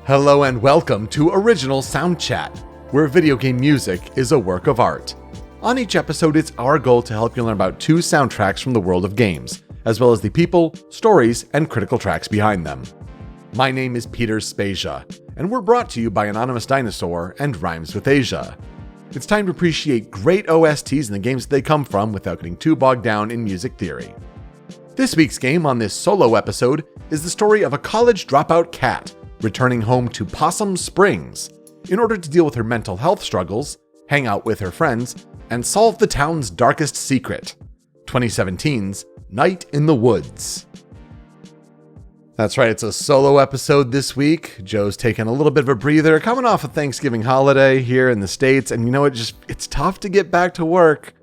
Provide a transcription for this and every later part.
Hello and welcome to Original Soundchat, where video game music is a work of art. On each episode, it's our goal to help you learn about 2 soundtracks from the world of games, as well as the people, stories, and critical tracks behind them. My name is Peter Spezia, and we're brought to you by Anonymous Dinosaur and Rhymes with Asia. It's time to appreciate great OSTs and the games that they come from without getting too bogged down in music theory. This week's game on this solo episode is the story of a college dropout cat returning home to Possum Springs in order to deal with her mental health struggles, hang out with her friends, and solve the town's darkest secret, 2017's Night in the Woods. That's right, it's a solo episode this week. Joe's taking a little bit of a breather, coming off a Thanksgiving holiday here in the States, and you know, it's tough to get back to work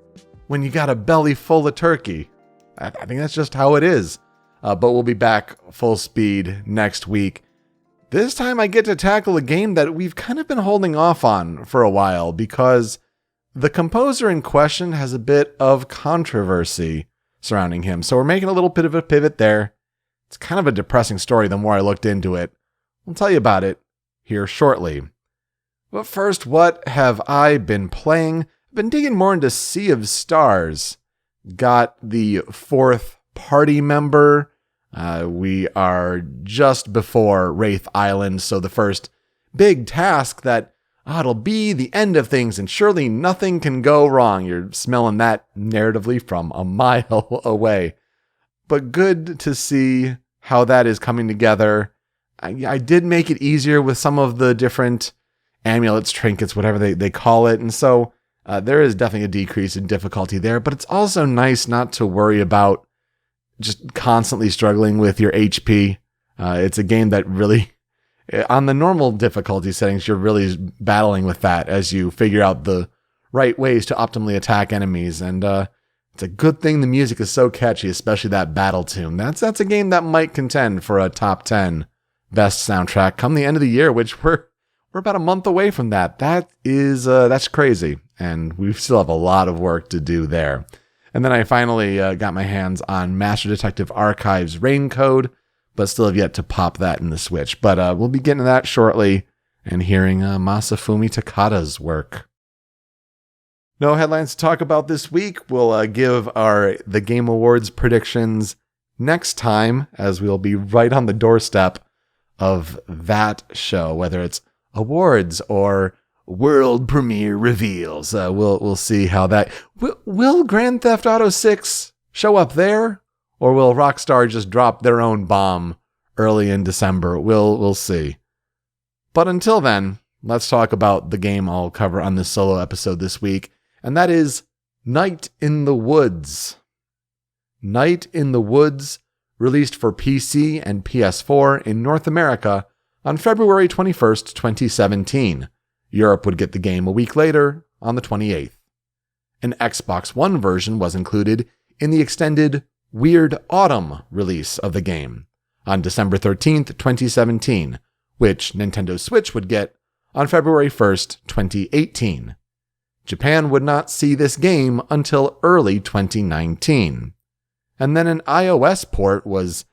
when you got a belly full of turkey. I think that's just how it is. But we'll be back full speed next week. This time I get to tackle a game that we've kind of been holding off on for a while because the composer in question has a bit of controversy surrounding him. So we're making a little bit of a pivot there. It's kind of a depressing story the more I looked into it. I'll tell you about it here shortly. But first, what have I been playing? I've been digging more into Sea of Stars. Got the 4th party member. We are just before Wraith Island, so the first big task that it'll be the end of things and surely nothing can go wrong. You're smelling that narratively from a mile away. But good to see how that is coming together. I did make it easier with some of the different amulets, trinkets, whatever they call it, and so there is definitely a decrease in difficulty there, but it's also nice not to worry about just constantly struggling with your HP. It's a game that really, on the normal difficulty settings, you're really battling with that as you figure out the right ways to optimally attack enemies. And it's a good thing the music is so catchy, especially that battle tune. That's a game that might contend for a top 10 best soundtrack come the end of the year, which we're about a month away from that. That's crazy. And we still have a lot of work to do there. And then I finally got my hands on Master Detective Archives Rain Code, but still have yet to pop that in the Switch. But we'll be getting to that shortly and hearing Masafumi Takada's work. No headlines to talk about this week. We'll give the Game Awards predictions next time, as we'll be right on the doorstep of that show, whether it's awards or world premiere reveals. We'll see how that... Will Grand Theft Auto 6 show up there? Or will Rockstar just drop their own bomb early in December? We'll see. But until then, let's talk about the game I'll cover on this solo episode this week, and that is Night in the Woods. Night in the Woods, released for PC and PS4 in North America on February 21st, 2017. Europe would get the game a week later, on the 28th. An Xbox One version was included in the extended Weird Autumn release of the game on December 13th, 2017, which Nintendo Switch would get on February 1st, 2018. Japan would not see this game until early 2019. And then an iOS port was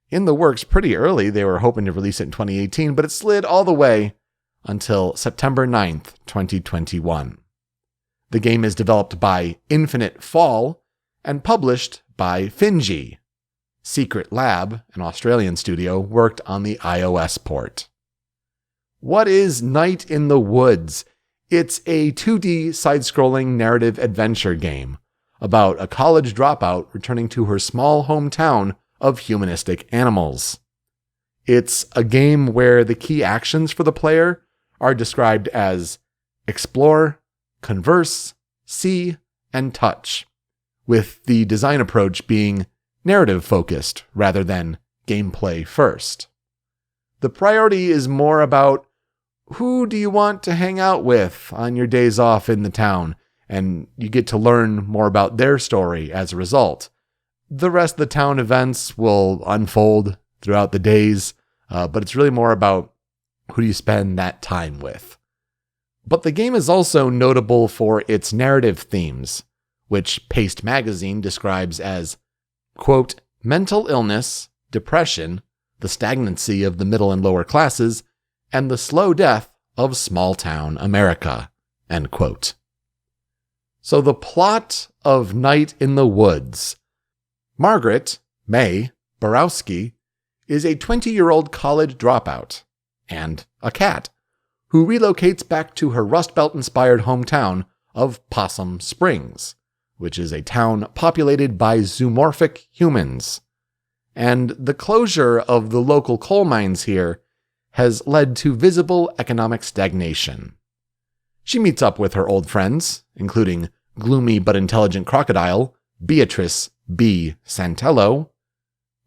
in the works pretty early. They were hoping to release it in 2018, but it slid all the way until September 9th, 2021. The game is developed by Infinite Fall and published by Finji. Secret Lab, an Australian studio, worked on the iOS port. What is Night in the Woods? It's a 2D side-scrolling narrative adventure game about a college dropout returning to her small hometown of humanistic animals. It's a game where the key actions for the player are described as explore, converse, see, and touch, with the design approach being narrative-focused rather than gameplay first. The priority is more about who do you want to hang out with on your days off in the town, and you get to learn more about their story as a result. The rest of the town events will unfold throughout the days, but it's really more about who do you spend that time with. But the game is also notable for its narrative themes, which Paste Magazine describes as, quote, mental illness, depression, the stagnancy of the middle and lower classes, and the slow death of small-town America." End quote. So the plot of Night in the Woods. Margaret, May Borowski, is a 20-year-old college dropout and a cat who relocates back to her Rust Belt-inspired hometown of Possum Springs, which is a town populated by zoomorphic humans. And the closure of the local coal mines here has led to visible economic stagnation. She meets up with her old friends, including gloomy but intelligent crocodile Beatrice B. Santello,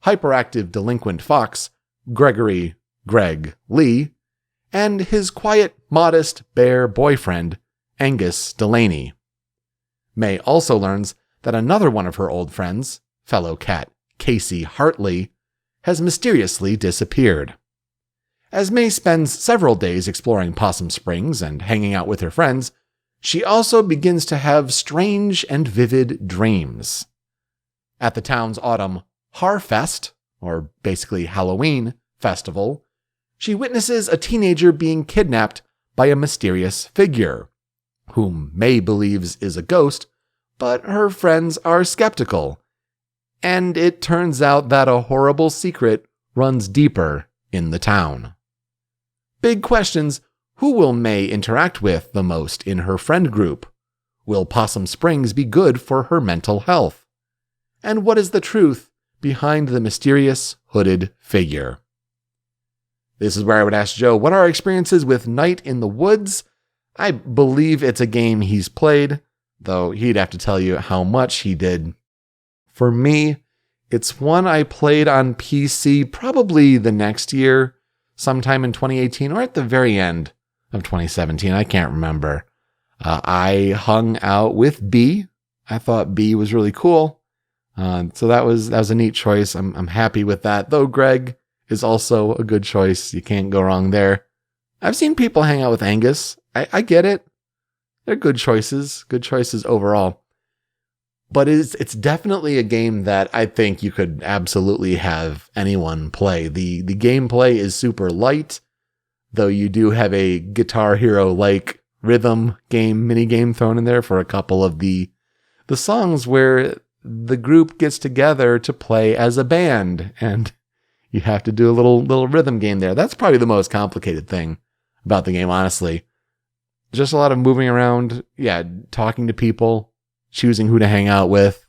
hyperactive delinquent fox Gregory Greg Lee, and his quiet, modest bear boyfriend Angus Delaney. May also learns that another one of her old friends, fellow cat Casey Hartley, has mysteriously disappeared. As May spends several days exploring Possum Springs and hanging out with her friends, she also begins to have strange and vivid dreams. At the town's autumn Harfest, or basically Halloween, festival, she witnesses a teenager being kidnapped by a mysterious figure, whom May believes is a ghost, but her friends are skeptical. And it turns out that a horrible secret runs deeper in the town. Big questions: who will May interact with the most in her friend group? Will Possum Springs be good for her mental health? And what is the truth behind the mysterious hooded figure? This is where I would ask Joe, what are our experiences with Night in the Woods? I believe it's a game he's played, though he'd have to tell you how much he did. For me, it's one I played on PC probably the next year, sometime in 2018 or at the very end of 2017. I can't remember. I hung out with B. I thought B was really cool. So that was a neat choice. I'm happy with that, though Greg is also a good choice. You can't go wrong there. I've seen people hang out with Angus. I get it. They're good choices overall. But it's definitely a game that I think you could absolutely have anyone play. The gameplay is super light, though you do have a Guitar Hero-like rhythm game, mini game thrown in there for a couple of the songs where the group gets together to play as a band, and you have to do a little rhythm game there. That's probably the most complicated thing about the game, honestly. Just a lot of moving around, talking to people, choosing who to hang out with,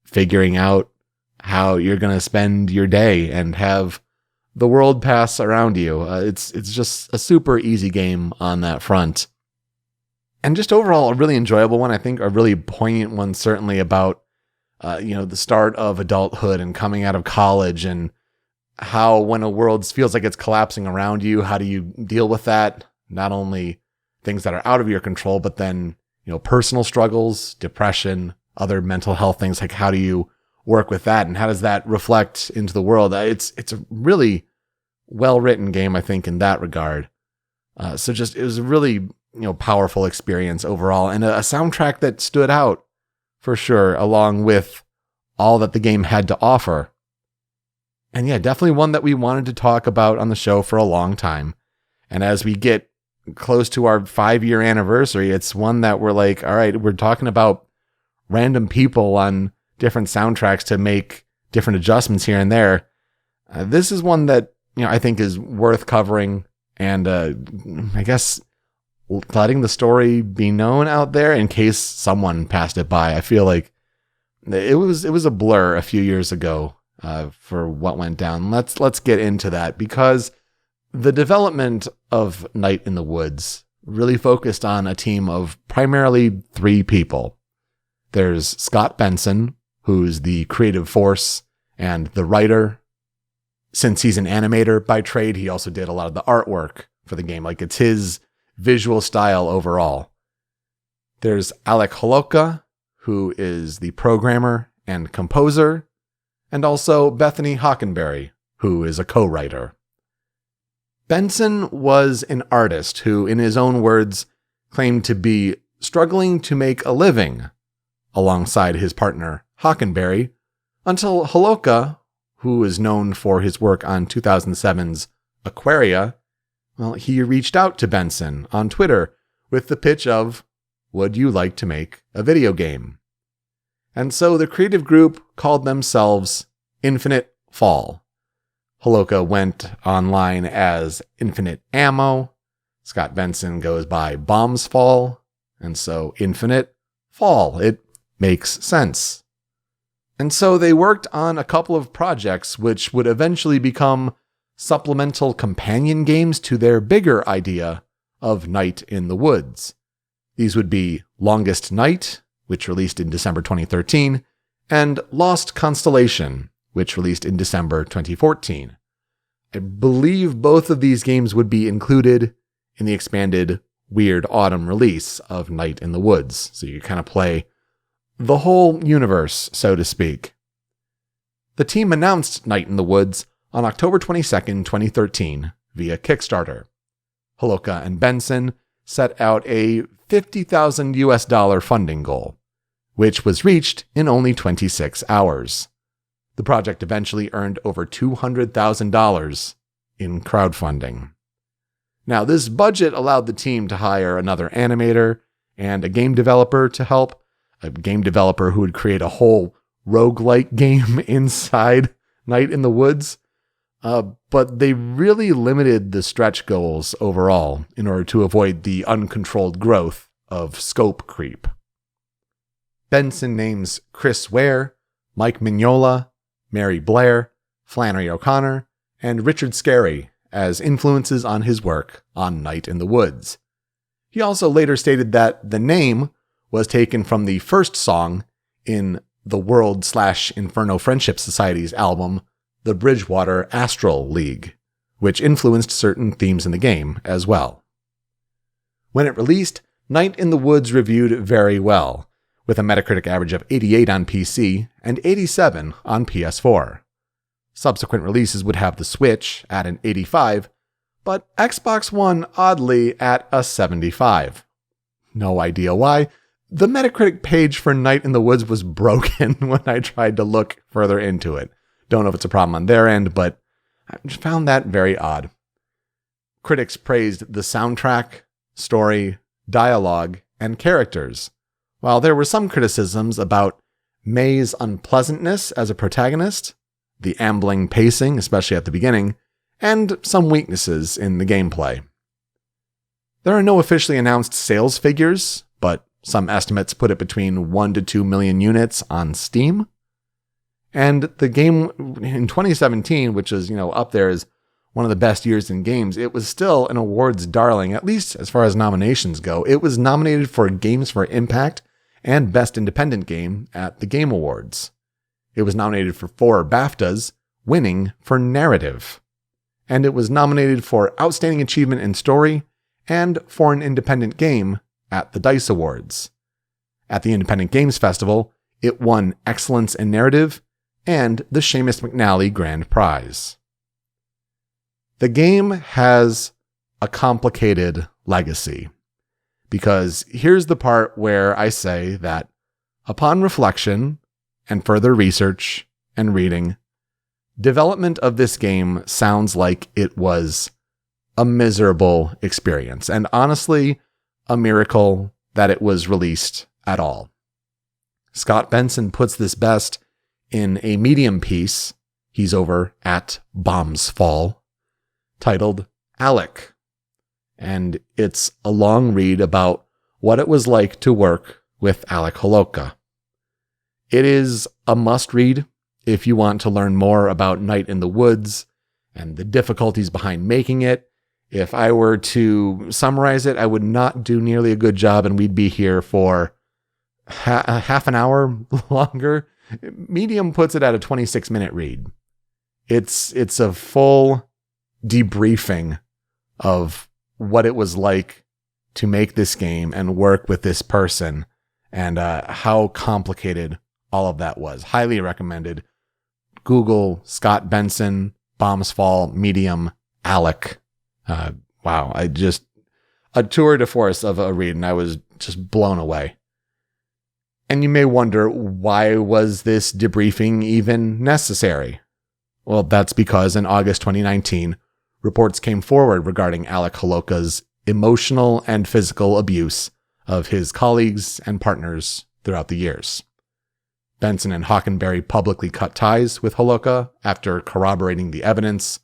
figuring out how you're going to spend your day and have the world pass around you. It's just a super easy game on that front. And just overall, a really enjoyable one. I think a really poignant one, certainly about, the start of adulthood and coming out of college, and how when a world feels like it's collapsing around you, how do you deal with that? Not only things that are out of your control, but then, personal struggles, depression, other mental health things. Like, how do you work with that? And how does that reflect into the world? It's a really well-written game, I think, in that regard. So it was a really, powerful experience overall, and a soundtrack that stood out for sure, along with all that the game had to offer. And definitely one that we wanted to talk about on the show for a long time. And as we get close to our 5-year anniversary, it's one that we're like, all right, we're talking about random people on different soundtracks to make different adjustments here and there. This is one that, I think is worth covering, and I guess letting the story be known out there in case someone passed it by. I feel like it was a blur a few years ago for what went down. Let's get into that, because the development of Night in the Woods really focused on a team of primarily 3 people. There's Scott Benson, who's the creative force and the writer. Since he's an animator by trade, he also did a lot of the artwork for the game. Like, it's his visual style overall. There's Alec Holoka, who is the programmer and composer, and also Bethany Hockenberry, who is a co-writer. Benson was an artist who, in his own words, claimed to be struggling to make a living alongside his partner Hockenberry, until Holoka, who is known for his work on 2007's Aquaria, Well, he reached out to Benson on Twitter with the pitch of, would you like to make a video game? And so the creative group called themselves Infinite Fall. Holoka went online as Infinite Ammo. Scott Benson goes by Bombs Fall. And so Infinite Fall. It makes sense. And so they worked on a couple of projects which would eventually become supplemental companion games to their bigger idea of Night in the Woods. These would be Longest Night, which released in December 2013, and Lost Constellation, which released in December 2014. I believe both of these games would be included in the expanded Weird Autumn release of Night in the Woods, so you kind of play the whole universe, so to speak. The team announced Night in the Woods on October 22nd, 2013, via Kickstarter. Holoka and Benson set out a $50,000 funding goal, which was reached in only 26 hours. The project eventually earned over $200,000 in crowdfunding. Now, this budget allowed the team to hire another animator and a game developer to help, a game developer who would create a whole roguelike game inside Night in the Woods. But they really limited the stretch goals overall in order to avoid the uncontrolled growth of scope creep. Benson names Chris Ware, Mike Mignola, Mary Blair, Flannery O'Connor, and Richard Scarry as influences on his work on Night in the Woods. He also later stated that the name was taken from the first song in the World/Inferno Friendship Society's album, The Bridgewater Astral League, which influenced certain themes in the game as well. When it released, Night in the Woods reviewed very well, with a Metacritic average of 88 on PC and 87 on PS4. Subsequent releases would have the Switch at an 85, but Xbox One oddly at a 75. No idea why. The Metacritic page for Night in the Woods was broken when I tried to look further into it. Don't know if it's a problem on their end, but I found that very odd. Critics praised the soundtrack, story, dialogue, and characters, while there were some criticisms about May's unpleasantness as a protagonist, the ambling pacing, especially at the beginning, and some weaknesses in the gameplay. There are no officially announced sales figures, but some estimates put it between 1 to 2 million units on Steam. And the game in 2017, which is, up there as one of the best years in games, it was still an awards darling, at least as far as nominations go. It was nominated for Games for Impact and Best Independent Game at the Game Awards. It was nominated for 4 BAFTAs, winning for Narrative. And it was nominated for Outstanding Achievement in Story and for an Independent Game at the DICE Awards. At the Independent Games Festival, it won Excellence in Narrative and the Seamus McNally Grand Prize. The game has a complicated legacy, because here's the part where I say that upon reflection and further research and reading, development of this game sounds like it was a miserable experience, and honestly, a miracle that it was released at all. Scott Benson puts this best in a Medium piece he's over at Bombs Fall, titled Alec. And it's a long read about what it was like to work with Alec Holoka. It is a must-read if you want to learn more about Night in the Woods and the difficulties behind making it. If I were to summarize it, I would not do nearly a good job, and we'd be here for half an hour longer. Medium puts it at a 26-minute read. It's a full debriefing of what it was like to make this game and work with this person, and how complicated all of that was. Highly recommended. Google Scott Benson, Bombs Fall, Medium, Alec. Wow, a tour de force of a read, and I was just blown away. And you may wonder, why was this debriefing even necessary? Well, that's because in August 2019, reports came forward regarding Alec Holoka's emotional and physical abuse of his colleagues and partners throughout the years. Benson and Hockenberry publicly cut ties with Holoka after corroborating the evidence,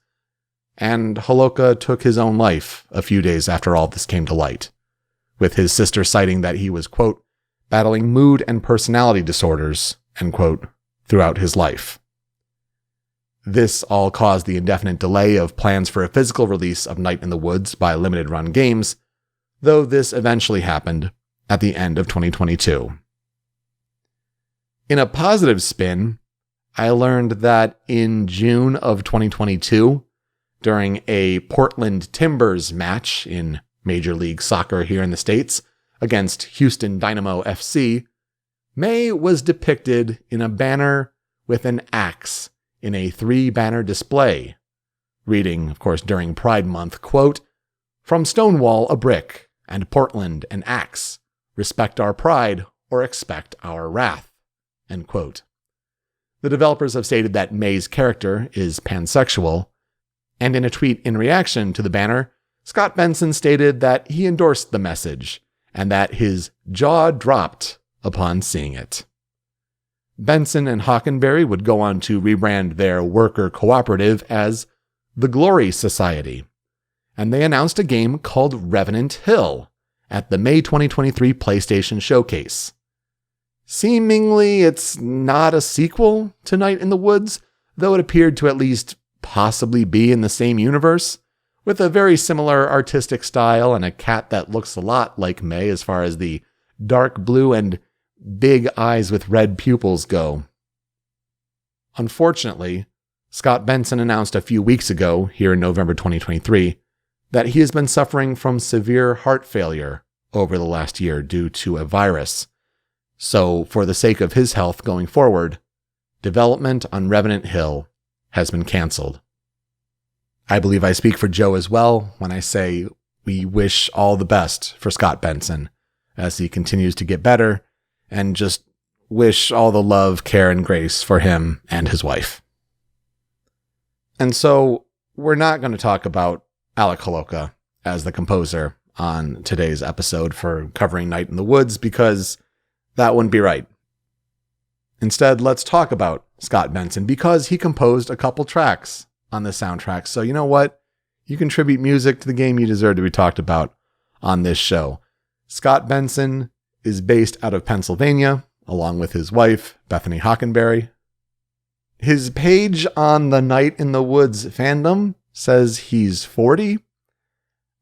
and Holoka took his own life a few days after all this came to light, with his sister citing that he was, quote, battling mood and personality disorders, end quote, throughout his life. This all caused the indefinite delay of plans for a physical release of Night in the Woods by Limited Run Games, though this eventually happened at the end of 2022. In a positive spin, I learned that in June of 2022, during a Portland Timbers match in Major League Soccer here in the States against Houston Dynamo FC, May was depicted in a banner with an axe in a 3-banner display, reading, of course, during Pride Month, quote, "From Stonewall a brick, and Portland an axe. Respect our pride or expect our wrath," end quote. The developers have stated that May's character is pansexual, and in a tweet in reaction to the banner, Scott Benson stated that he endorsed the message and that his jaw dropped upon seeing it. Benson and Hockenberry would go on to rebrand their worker cooperative as the Glory Society, and they announced a game called Revenant Hill at the May 2023 PlayStation Showcase. Seemingly, it's not a sequel to Night in the Woods, though it appeared to at least possibly be in the same universe, with a very similar artistic style and a cat that looks a lot like May as far as the dark blue and big eyes with red pupils go. Unfortunately, Scott Benson announced a few weeks ago, here in November 2023, that he has been suffering from severe heart failure over the last year due to a virus. So, for the sake of his health going forward, development on Revenant Hill has been canceled. I believe I speak for Joe as well when I say we wish all the best for Scott Benson as he continues to get better, and just wish all the love, care, and grace for him and his wife. And so, we're not going to talk about Alec Holoka as the composer on today's episode for covering Night in the Woods, because that wouldn't be right. Instead, let's talk about Scott Benson, because he composed a couple tracks on the soundtrack. So you know what? You contribute music to the game, you deserve to be talked about on this show. Scott Benson is based out of Pennsylvania, along with his wife, Bethany Hockenberry. His page on the Night in the Woods fandom says he's 40.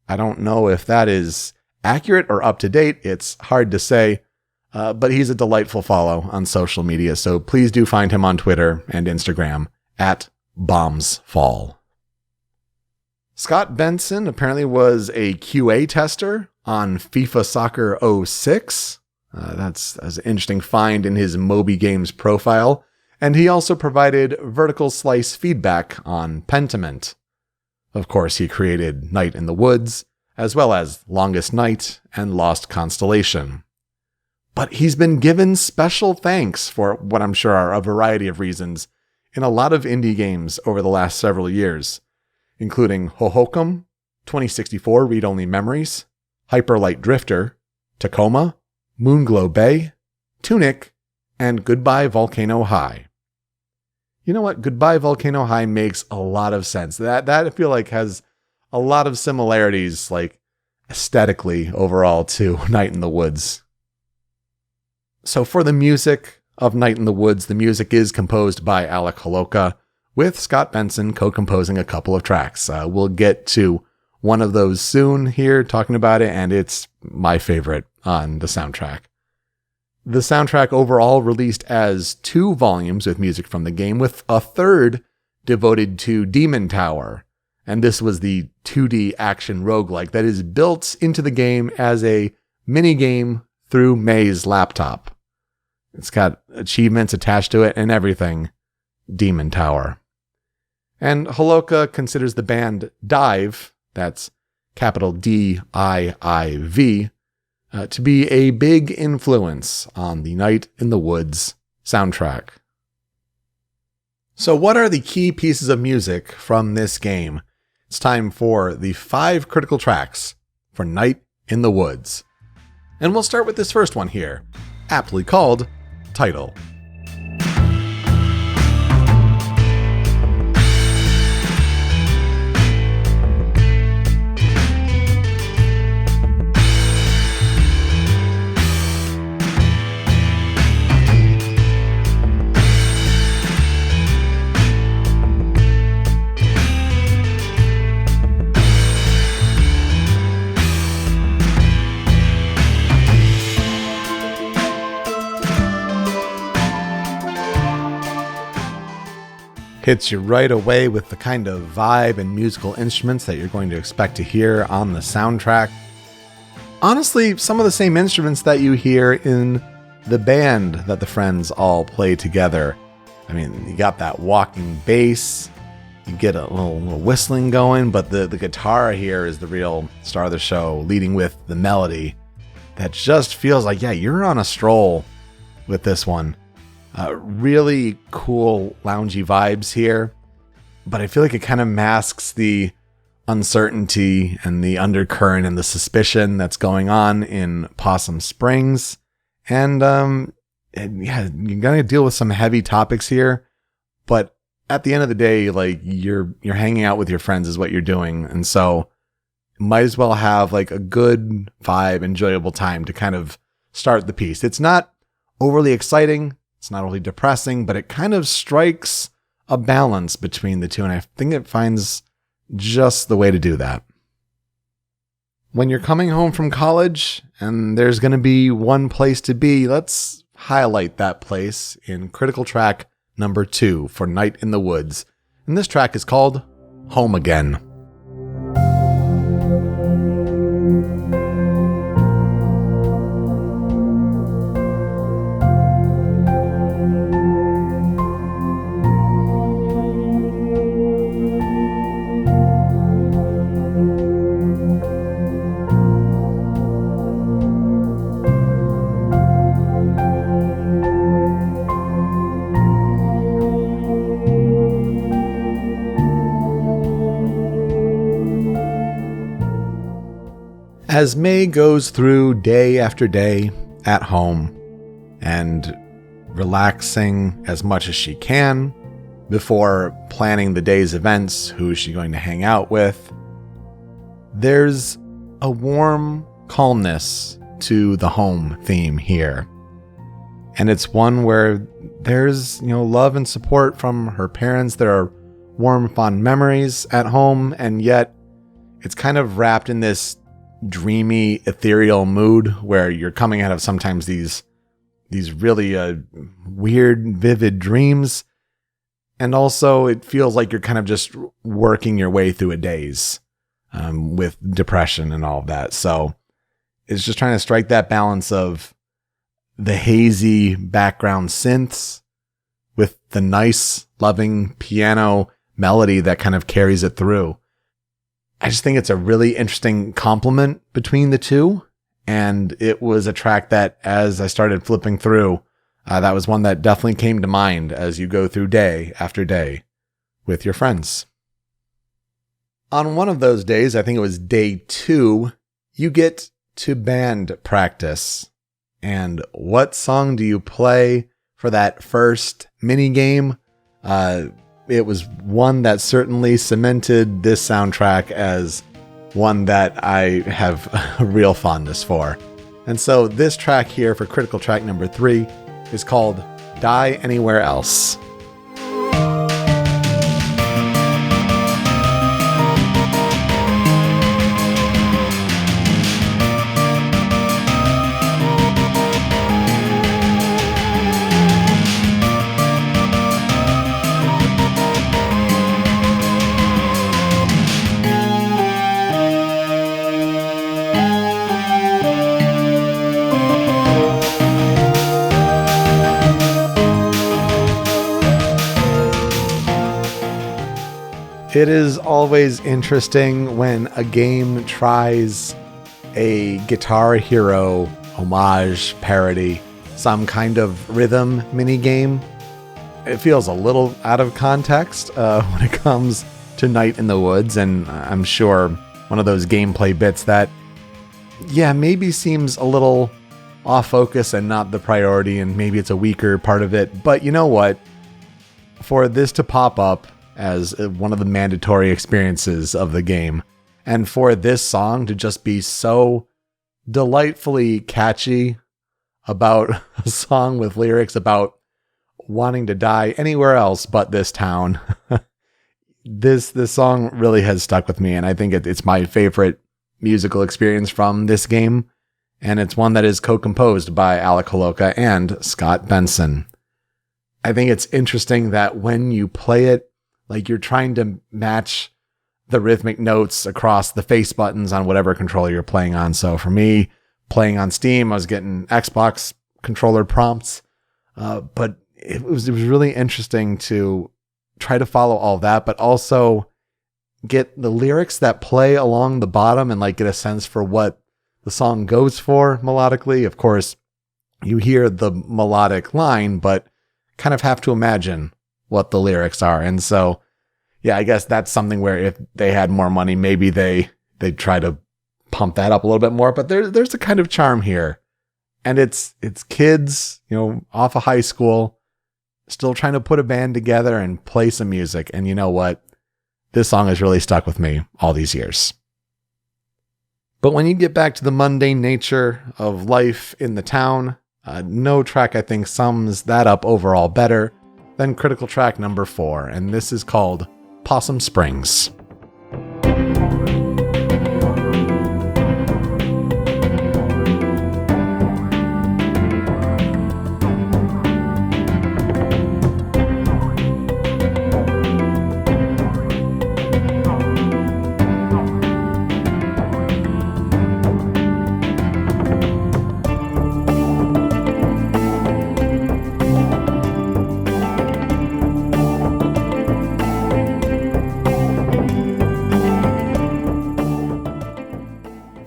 I don't know if that is accurate or up to date. It's hard to say, but he's a delightful follow on social media, so please do find him on Twitter and Instagram at BombsFall. Scott Benson apparently was a QA tester on FIFA Soccer 06. That's an interesting find in his Moby Games profile. And he also provided vertical slice feedback on Pentiment. Of course, he created Night in the Woods, as well as Longest Night and Lost Constellation. But he's been given special thanks for what I'm sure are a variety of reasons in a lot of indie games over the last several years, including Hohokam, 2064 Read-Only Memories, Hyper Light Drifter, Tacoma, Moonglow Bay, Tunic, and Goodbye Volcano High. You know what? Goodbye Volcano High makes a lot of sense. That I feel like has a lot of similarities, like aesthetically overall, to Night in the Woods. So for the music of Night in the Woods, the music is composed by Alec Holoka, with Scott Benson co-composing a couple of tracks. We'll get to one of those soon here, talking about it, and it's my favorite on the soundtrack. The soundtrack overall released as 2 volumes with music from the game, with a third devoted to Demon Tower. And this was the 2D action roguelike that is built into the game as a mini-game through May's laptop. It's got achievements attached to it and everything. Demon Tower. And Holoka considers the band Dive, that's capital D-I-I-V, to be a big influence on the Night in the Woods soundtrack. So what are the key pieces of music from this game it's time for the 5 critical tracks for Night in the Woods. And we'll start with this first one here, aptly called Title. Hits you right away with the kind of vibe and musical instruments that you're going to expect to hear on the soundtrack. Honestly, some of the same instruments that you hear in the band that the friends all play together. I mean, you got that walking bass, you get a little whistling going, but the guitar here is the real star of the show, leading with the melody that just feels like, yeah, you're on a stroll with this one. Really cool loungy vibes here, but I feel like it kind of masks the uncertainty and the undercurrent and the suspicion that's going on in Possum Springs. And yeah, you're gonna deal with some heavy topics here, but at the end of the day, like you're hanging out with your friends is what you're doing, and so might as well have like a good vibe, enjoyable time to kind of start the piece. It's not overly exciting. It's not only depressing, but it kind of strikes a balance between the two, and I think it finds just the way to do that. When you're coming home from college and there's going to be one place to be, let's highlight that place in critical track number 2 for Night in the Woods. And this track is called Home Again. As May goes through day after day at home and relaxing as much as she can before planning the day's events, who is she going to hang out with, there's a warm calmness to the home theme here. And it's one where there's, love and support from her parents. There are warm, fond memories at home, and yet it's kind of wrapped in this dreamy, ethereal mood where you're coming out of sometimes these really weird, vivid dreams. And also it feels like you're kind of just working your way through a daze with depression and all of that. So it's just trying to strike that balance of the hazy background synths with the nice, loving piano melody that kind of carries it through. I just think it's a really interesting complement between the two. And it was a track that, as I started flipping through, that was one that definitely came to mind as you go through day after day with your friends. On one of those days, I think it was day 2, you get to band practice. And what song do you play for that first mini game? It was one that certainly cemented this soundtrack as one that I have a real fondness for. And so this track here for critical track number 3 is called Die Anywhere Else. It is always interesting when a game tries a Guitar Hero homage, parody, some kind of rhythm mini game. It feels a little out of context when it comes to Night in the Woods, and I'm sure one of those gameplay bits that, yeah, maybe seems a little off focus and not the priority, and maybe it's a weaker part of it. But you know what? For this to pop up as one of the mandatory experiences of the game, and for this song to just be so delightfully catchy about a song with lyrics about wanting to die anywhere else but this town. This song really has stuck with me, and I think it's my favorite musical experience from this game, and it's one that is co-composed by Alec Holowka and Scott Benson. I think it's interesting that when you play it, like you're trying to match the rhythmic notes across the face buttons on whatever controller you're playing on. So for me, playing on Steam, I was getting Xbox controller prompts, but it was really interesting to try to follow all that, but also get the lyrics that play along the bottom and like get a sense for what the song goes for melodically. Of course, you hear the melodic line, but kind of have to imagine what the lyrics are. And so, yeah, I guess that's something where if they had more money, maybe they'd try to pump that up a little bit more. But there's a kind of charm here, and it's kids, off of high school, still trying to put a band together and play some music. And you know what? This song has really stuck with me all these years. But when you get back to the mundane nature of life in the town, no track I think sums that up overall better than critical track number 4, and this is called Possum Springs.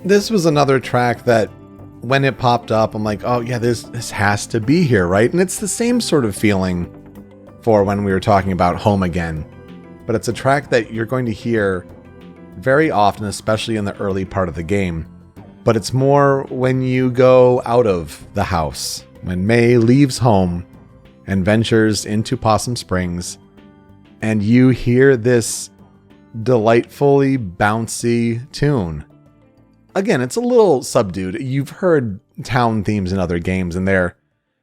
This was another track that when it popped up, I'm like, oh yeah, this has to be here, right? And it's the same sort of feeling for when we were talking about Home Again. But it's a track that you're going to hear very often, especially in the early part of the game. But it's more when you go out of the house, when May leaves home and ventures into Possum Springs, and you hear this delightfully bouncy tune. Again, it's a little subdued. You've heard town themes in other games, and they're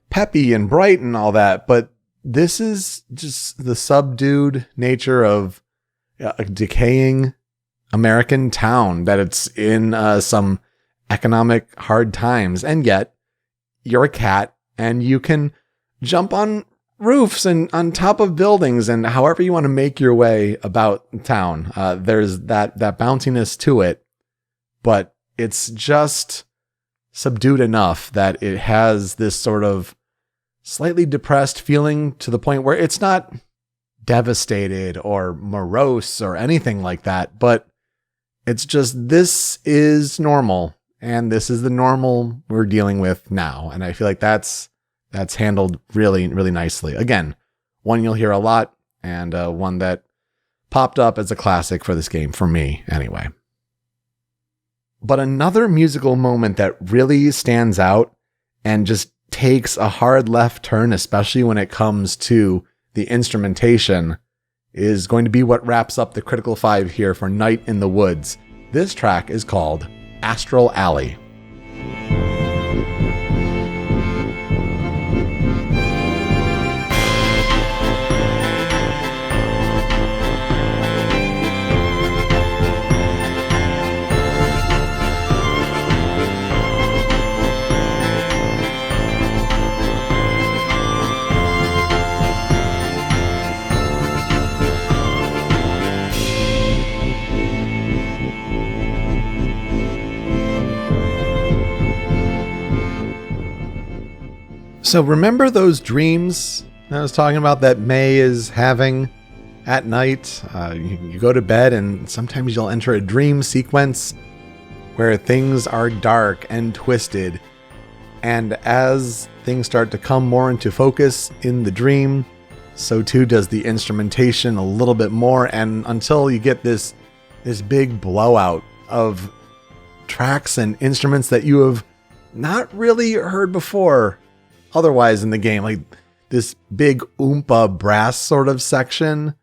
peppy and bright and all that, but this is just the subdued nature of a decaying American town, that it's in some economic hard times, and yet you're a cat and you can jump on roofs and on top of buildings and however you want to make your way about town. There's that bounciness to it, but it's just subdued enough that it has this sort of slightly depressed feeling, to the point where it's not devastated or morose or anything like that, but it's just, this is normal, and this is the normal we're dealing with now. And I feel like that's handled really, really nicely. Again, one you'll hear a lot, and one that popped up as a classic for this game, for me anyway. But another musical moment that really stands out and just takes a hard left turn, especially when it comes to the instrumentation, is going to be what wraps up the Critical 5 here for Night in the Woods. This track is called Astral Alley. So remember those dreams I was talking about that May is having at night? You go to bed and sometimes you'll enter a dream sequence where things are dark and twisted. And as things start to come more into focus in the dream, so too does the instrumentation a little bit more, and until you get this big blowout of tracks and instruments that you have not really heard before otherwise in the game, like this big oompa brass sort of section,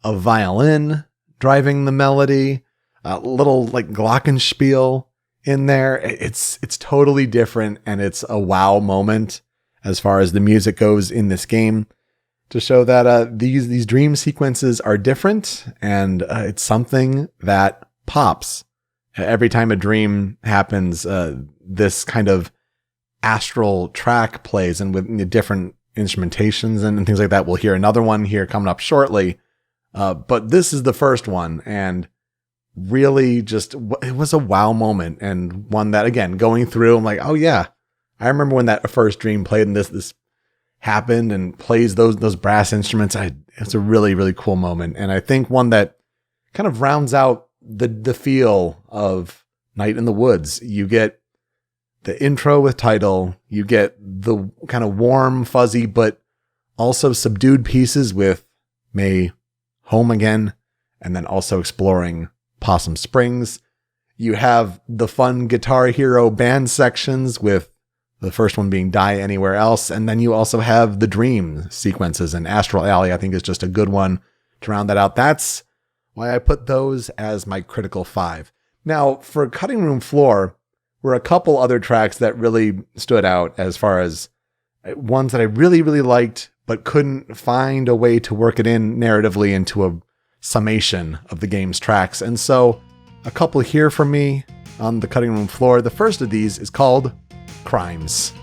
a violin driving the melody, a little like glockenspiel in there. It's totally different, and it's a wow moment as far as the music goes in this game, to show that these dream sequences are different, and it's something that pops every time a dream happens. This kind of astral track plays, and with the different instrumentations and things like that. We'll hear another one here coming up shortly, but this is the first one, and really just, it was a wow moment, and one that, again, going through, I'm like, oh yeah, I remember when that first dream played and this happened, and plays those brass instruments. It's a really, really cool moment, and I think one that kind of rounds out the feel of Night in the Woods. You get the intro with title, you get the kind of warm, fuzzy, but also subdued pieces with May Home Again, and then also exploring Possum Springs. You have the fun Guitar Hero band sections, with the first one being Die Anywhere Else, and then you also have the dream sequences, and Astral Alley, I think, is just a good one to round that out. That's why I put those as my critical 5. Now, for Cutting Room Floor, were a couple other tracks that really stood out as far as ones that I really, really liked, but couldn't find a way to work it in narratively into a summation of the game's tracks. And so a couple here for me on the Cutting Room Floor. The first of these is called Crimes.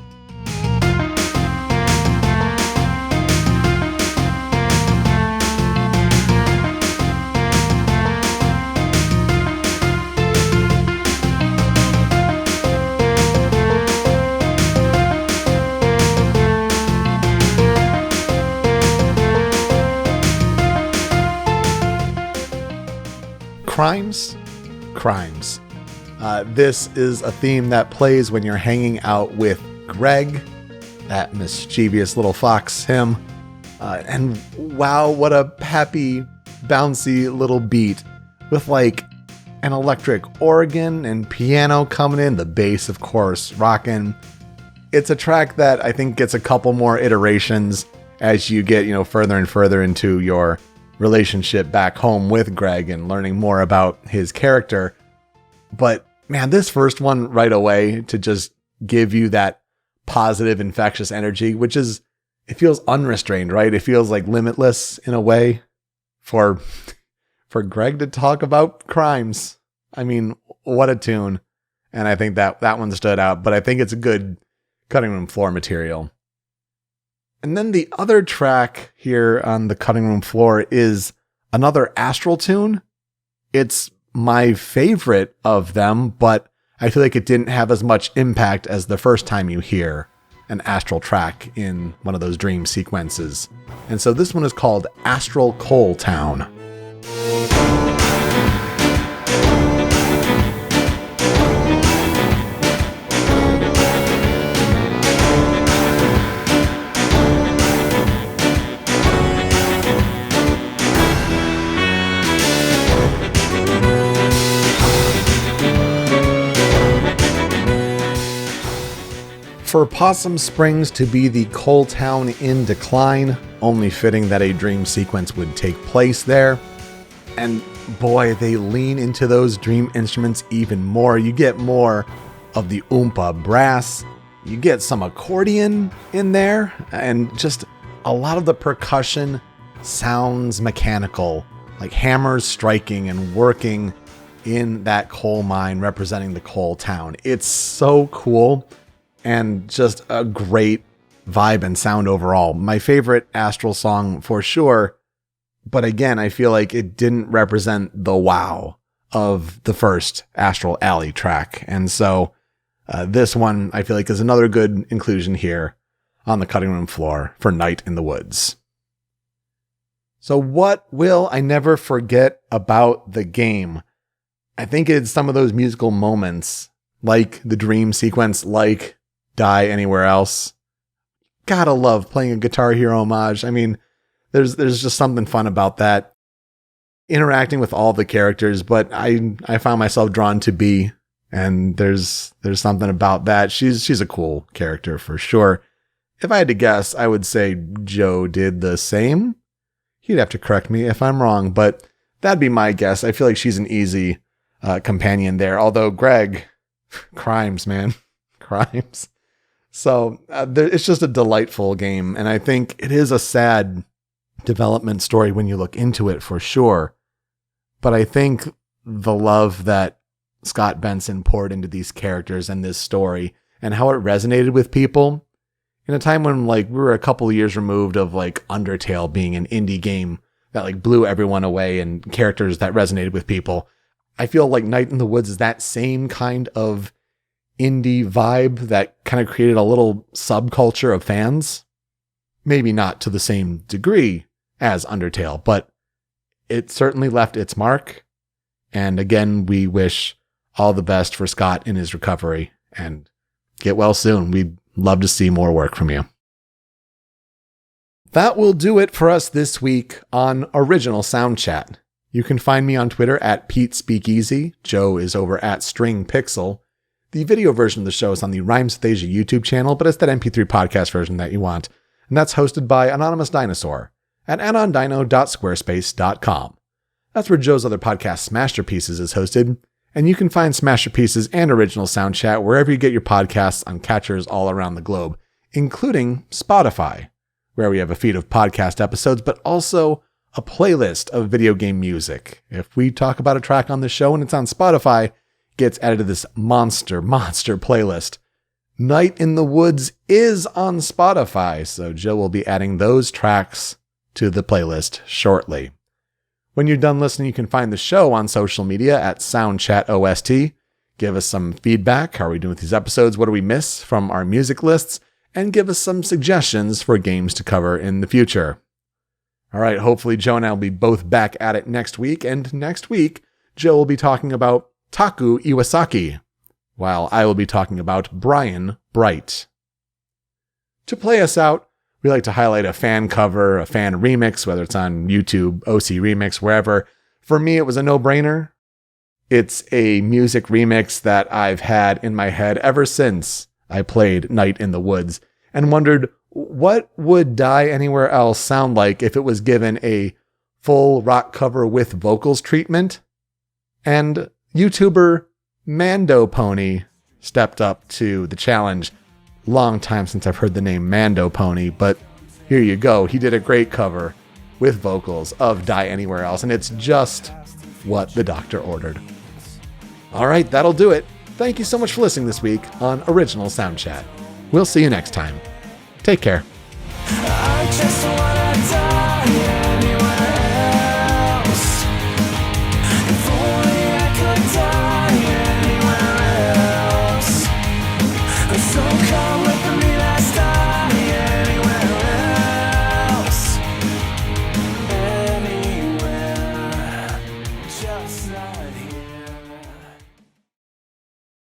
Crimes. This is a theme that plays when you're hanging out with Greg, that mischievous little fox, him. And wow, what a happy, bouncy little beat with like an electric organ and piano coming in, the bass, of course, rocking. It's a track that I think gets a couple more iterations as you get, further and further into your relationship back home with Greg and learning more about his character. But man, this first one right away, to just give you that positive, infectious energy, which is, it feels unrestrained, right? It feels like limitless in a way for Greg to talk about crimes. I mean, what a tune. And I think that one stood out, but I think it's a good Cutting Room Floor material. And then the other track here on the Cutting Room Floor is another Astral tune. It's my favorite of them, but I feel like it didn't have as much impact as the first time you hear an Astral track in one of those dream sequences. And so this one is called Astral Coal Town. For Possum Springs to be the coal town in decline, only fitting that a dream sequence would take place there. And boy, they lean into those dream instruments even more. You get more of the oompa brass, you get some accordion in there, and just a lot of the percussion sounds mechanical, like hammers striking and working in that coal mine representing the coal town. It's so cool. And just a great vibe and sound overall. My favorite Astral song for sure. But again, I feel like it didn't represent the wow of the first Astral Alley track. And so this one, I feel like, is another good inclusion here on the Cutting Room Floor for Night in the Woods. So what will I never forget about the game? I think it's some of those musical moments, like the dream sequence, like Die Anywhere Else. Gotta love playing a Guitar Hero homage. I mean, there's just something fun about that. Interacting with all the characters, but I found myself drawn to B, and there's something about that. She's a cool character for sure. If I had to guess, I would say Joe did the same. He'd have to correct me if I'm wrong, but that'd be my guess. I feel like she's an easy companion there. Although Greg, crimes, man, crimes. So it's just a delightful game, and I think it is a sad development story when you look into it for sure. But I think the love that Scott Benson poured into these characters and this story and how it resonated with people in a time when like we were a couple of years removed of like Undertale being an indie game that like blew everyone away and characters that resonated with people. I feel like Night in the Woods is that same kind of indie vibe that kind of created a little subculture of fans. Maybe not to the same degree as Undertale, but it certainly left its mark. And again, we wish all the best for Scott in his recovery, and get well soon. We'd love to see more work from you. That will do it for us this week on Original Soundchat. You can find me on Twitter at PeteSpeakeasy. Joe is over at StringPixel. The video version of the show is on the Rhymes with Asia YouTube channel, but it's that MP3 podcast version that you want. And that's hosted by Anonymous Dinosaur at anondino.squarespace.com. That's where Joe's other podcast, Smasherpieces, is hosted. And you can find Smasherpieces and Original Soundchat wherever you get your podcasts on catchers all around the globe, including Spotify, where we have a feed of podcast episodes, but also a playlist of video game music. If we talk about a track on the show and it's on Spotify, it gets added to this monster playlist. Night in the Woods is on Spotify, so Joe will be adding those tracks to the playlist shortly. When you're done listening, you can find the show on social media at Soundchat OST. Give us some feedback. How are we doing with these episodes? What do we miss from our music lists? And give us some suggestions for games to cover in the future. All right, hopefully Joe and I will be both back at it next week. And next week, Joe will be talking about Taku Iwasaki, while I will be talking about Brian Bright. To play us out, we like to highlight a fan cover, a fan remix, whether it's on YouTube, OC Remix, wherever. For me, it was a no-brainer. It's a music remix that I've had in my head ever since I played Night in the Woods and wondered what would Die Anywhere Else sound like if it was given a full rock cover with vocals treatment. And YouTuber Mando Pony stepped up to the challenge. Long time since I've heard the name Mando Pony, but here you go. He did a great cover with vocals of Die Anywhere Else, and it's just what the doctor ordered. All right, that'll do it. Thank you so much for listening this week on Original Soundchat. We'll see you next time. Take care.